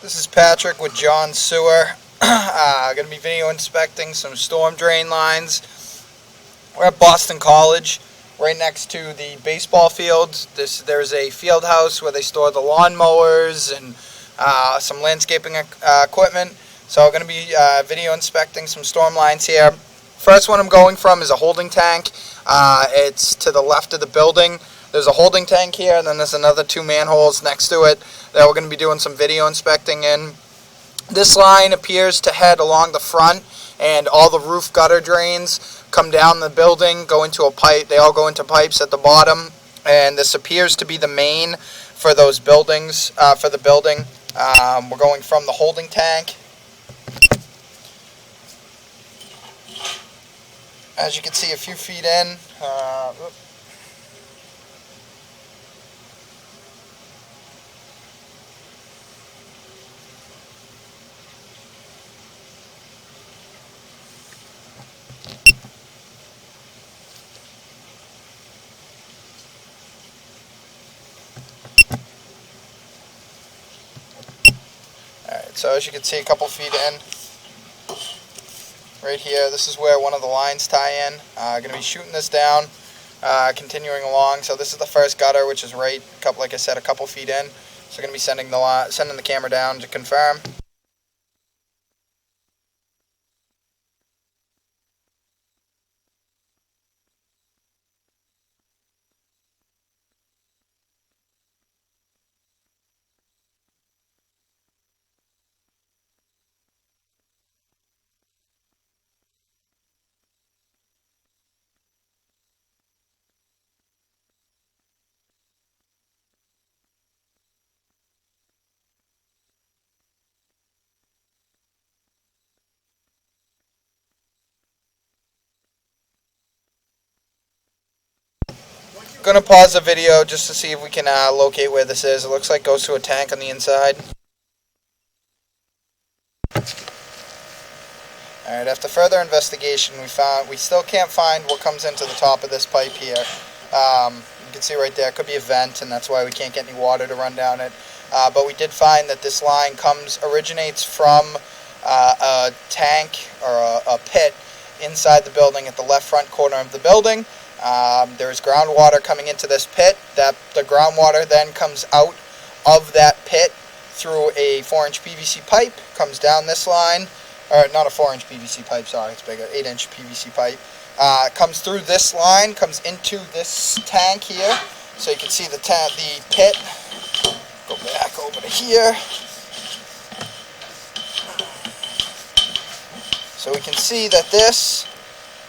This is Patrick with John Sewer. Going to be video inspecting some storm drain lines. We're at Boston College, right next to the baseball field. There's a field house where they store the lawn mowers and some landscaping equipment. So we're going to be video inspecting some storm lines here. First one I'm going from is a holding tank. It's to the left of the building. There's a holding tank here, and then there's another 2 manholes next to it that we're going to be doing some video inspecting in. This line appears to head along the front, and all the roof gutter drains come down the building, go into a pipe. They all go into pipes at the bottom, and this appears to be the main for those buildings, for the building. We're going from the holding tank. As you can see, a few feet in. Alright, so as you can see, a couple feet in. Right here, this is where one of the lines tie in. Going to be shooting this down, continuing along. So this is the first gutter, which is right, like I said, a couple feet in. So going to be sending the camera down to confirm. Going to pause the video just to see if we can locate where this is. It looks like it goes to a tank on the inside. Alright, after further investigation, we still can't find what comes into the top of this pipe here. You can see right there, it could be a vent, and that's why we can't get any water to run down it. But we did find that this line originates from a tank or a pit inside the building at the left front corner of the building. There's groundwater coming into this pit. The groundwater then comes out of that pit through a 4-inch PVC pipe, comes down this line, or not a 4-inch PVC pipe, sorry, it's bigger, 8-inch PVC pipe, comes through this line, comes into this tank here. So you can see the pit. Go back over to here. So we can see that this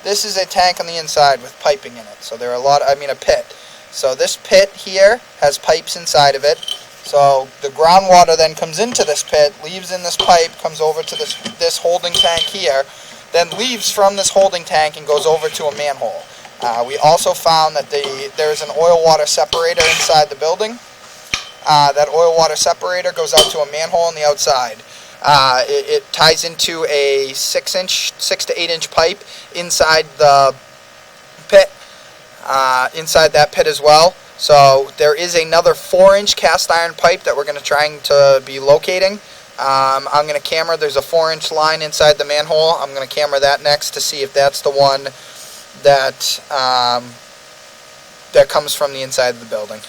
is a tank on the inside with piping in it. So there are a pit. So this pit here has pipes inside of it. So the groundwater then comes into this pit, leaves in this pipe, comes over to this holding tank here, then leaves from this holding tank and goes over to a manhole. We also found that there is an oil water separator inside the building. That oil water separator goes out to a manhole on the outside. It ties into a 6 to 8-inch pipe inside the pit, inside that pit as well. So there is another 4-inch cast iron pipe that we're going to try to be locating. I'm going to camera, there's a 4-inch line inside the manhole. I'm going to camera that next to see if that's the one that that comes from the inside of the building.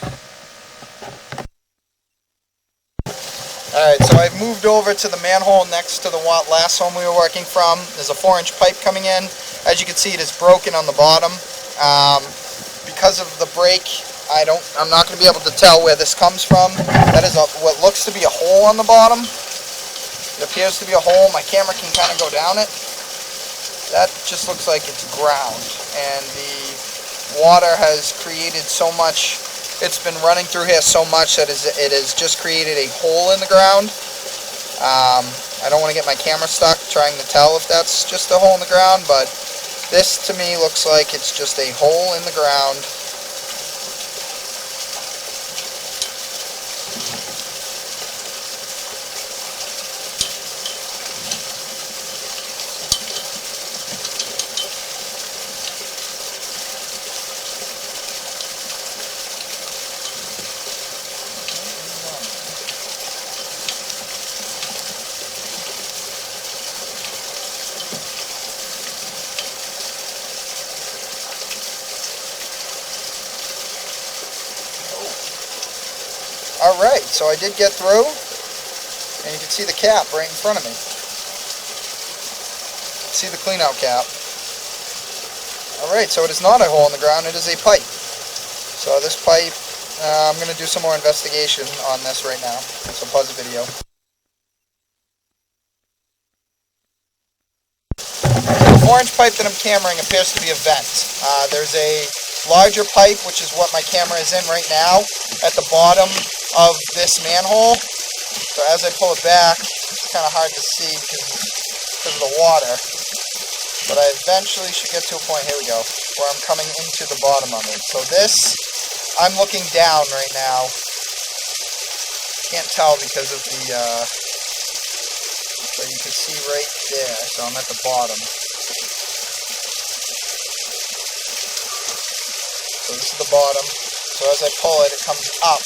Alright, so I've moved over to the manhole next to the last one we were working from. There's a 4-inch pipe coming in. As you can see, it is broken on the bottom. Because of the break, I'm not going to be able to tell where this comes from. That is what looks to be a hole on the bottom. It appears to be a hole. My camera can kind of go down it. That just looks like it's ground. And the water has created so much. It's been running through here so much that it has just created a hole in the ground. I don't want to get my camera stuck trying to tell if that's just a hole in the ground, but this to me looks like it's just a hole in the ground. Alright, so I did get through, and you can see the cap right in front of me. See the cleanout cap. Alright, so it is not a hole in the ground, it is a pipe. So this pipe, I'm going to do some more investigation on this right now. So pause the video. The 4-inch pipe that I'm cameraing appears to be a vent. There's a larger pipe, which is what my camera is in right now, at the bottom of this manhole. So as I pull it back, it's kind of hard to see because of the water. But I eventually should get to a point, here we go, where I'm coming into the bottom of it. So this, I'm looking down right now. Can't tell because of the, but you can see right there. So I'm at the bottom. So this is the bottom. So as I pull it, it comes up.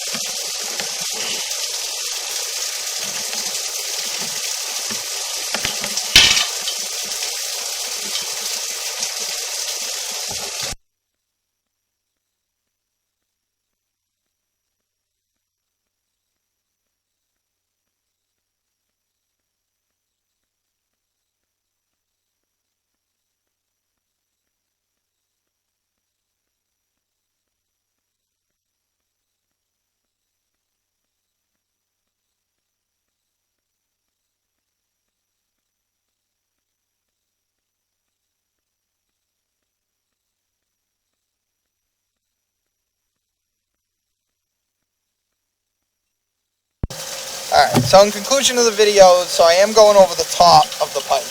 Alright, so in conclusion of the video, so I am going over the top of the pipe.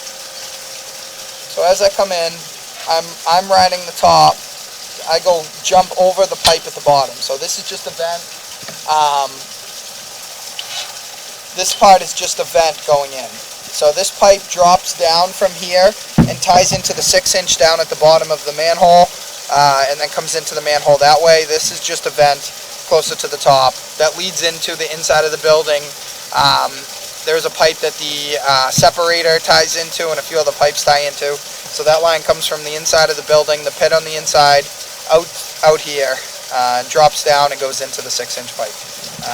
So as I come in, I'm riding the top. I go jump over the pipe at the bottom. So this is just a vent. This part is just a vent going in. So this pipe drops down from here and ties into the 6-inch down at the bottom of the manhole, and then comes into the manhole that way. This is just a vent closer to the top that leads into the inside of the building. There's a pipe that the separator ties into and a few other pipes tie into. So that line comes from the inside of the building, the pit on the inside, out here, and drops down and goes into the 6-inch pipe.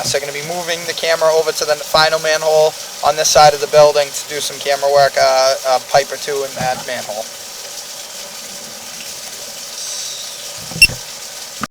So I'm going to be moving the camera over to the final manhole on this side of the building to do some camera work, a pipe or two in that manhole.